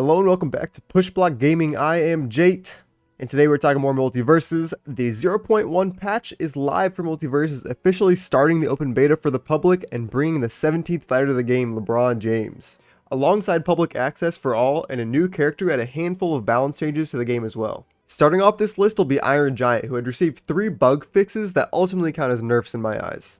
Hello and welcome back to Pushblock Gaming. I am Jate, and today we're talking more Multiversus. The 0.1 patch is live for Multiversus, officially starting the open beta for the public and bringing the 17th fighter to the game, Lebron James. Alongside public access for all and a new character and a handful of balance changes to the game as well. Starting off this list will be Iron Giant, who had received 3 bug fixes that ultimately count as nerfs in my eyes.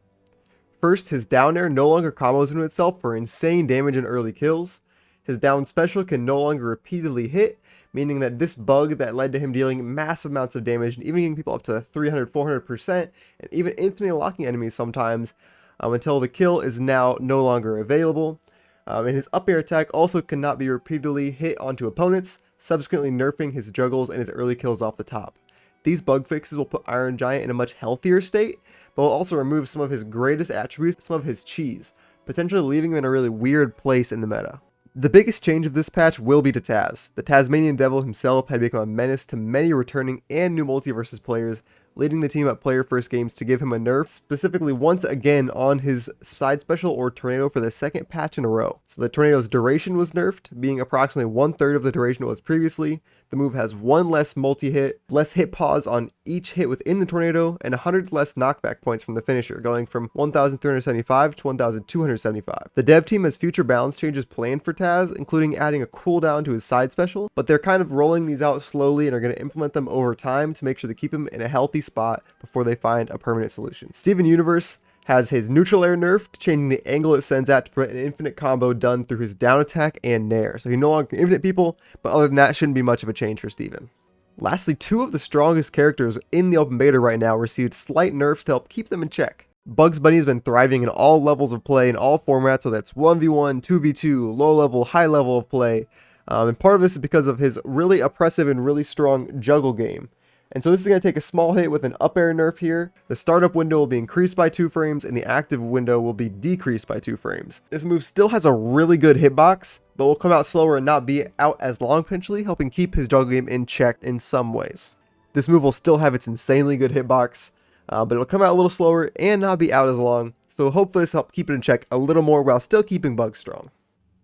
First, his down air no longer combos into itself for insane damage and early kills. His down special can no longer repeatedly hit, meaning that this bug that led to him dealing massive amounts of damage and even getting people up to 300-400% and even infinitely locking enemies sometimes until the kill is now no longer available. And his up air attack also cannot be repeatedly hit onto opponents, subsequently nerfing his juggles and his early kills off the top. These bug fixes will put Iron Giant in a much healthier state, but will also remove some of his greatest attributes, some of his cheese, potentially leaving him in a really weird place in the meta. The biggest change of this patch will be to Taz. The Tasmanian Devil himself had become a menace to many returning and new Multiversus players, leading the team at player first games to give him a nerf, specifically once again on his side special or tornado for the second patch in a row. So the tornado's duration was nerfed, being approximately 1/3 of the duration it was previously. The move has 1 less multi-hit, less hit pause on each hit within the tornado, and 100 less knockback points from the finisher, going from 1,375 to 1,275. The dev team has future balance changes planned for Taz, including adding a cooldown to his side special, but they're kind of rolling these out slowly and are going to implement them over time to make sure to keep him in a healthy spot before they find a permanent solution. Steven Universe has his neutral air nerfed, changing the angle it sends out to prevent an infinite combo done through his down attack and nair. So he no longer can infinite people, but other than that, shouldn't be much of a change for Steven. Lastly, 2 of the strongest characters in the open beta right now received slight nerfs to help keep them in check. Bugs Bunny has been thriving in all levels of play in all formats, whether that's 1v1, 2v2, low level, high level of play. And part of this is because of his really oppressive and really strong juggle game. And so this is going to take a small hit with an up air nerf here. The startup window will be increased by 2 frames and the active window will be decreased by 2 frames. This move still has a really good hitbox, but will come out slower and not be out as long potentially, helping keep his juggle game in check in some ways. This move will still have its insanely good hitbox, but it'll come out a little slower and not be out as long. So hopefully this will help keep it in check a little more while still keeping bugs strong.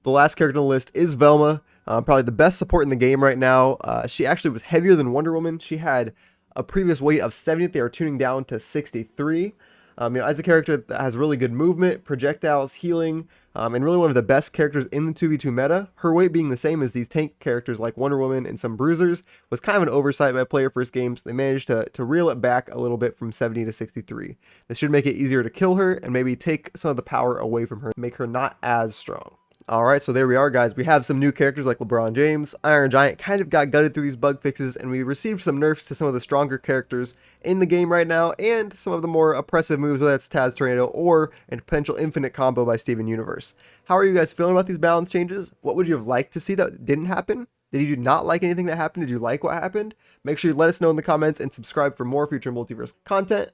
The last character on the list is Velma. Probably the best support in the game right now. She actually was heavier than Wonder Woman. She had a previous weight of 70. They are tuning down to 63. As a character that has really good movement, projectiles, healing, and really one of the best characters in the 2v2 meta. Her weight being the same as these tank characters like Wonder Woman and some bruisers was kind of an oversight by player first games. They managed to reel it back a little bit from 70 to 63. This should make it easier to kill her and maybe take some of the power away from her, make her not as strong. Alright, so there we are, guys. We have some new characters like Lebron James. Iron Giant kind of got gutted through these bug fixes, and we received some nerfs to some of the stronger characters in the game right now, and some of the more oppressive moves, whether that's Taz Tornado or a potential infinite combo by Steven Universe. How are you guys feeling about these balance changes? What would you have liked to see that didn't happen? Did you not like anything that happened? Did you like what happened? Make sure you let us know in the comments and subscribe for more future Multiverse content.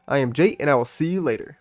I am Jate, and I will see you later.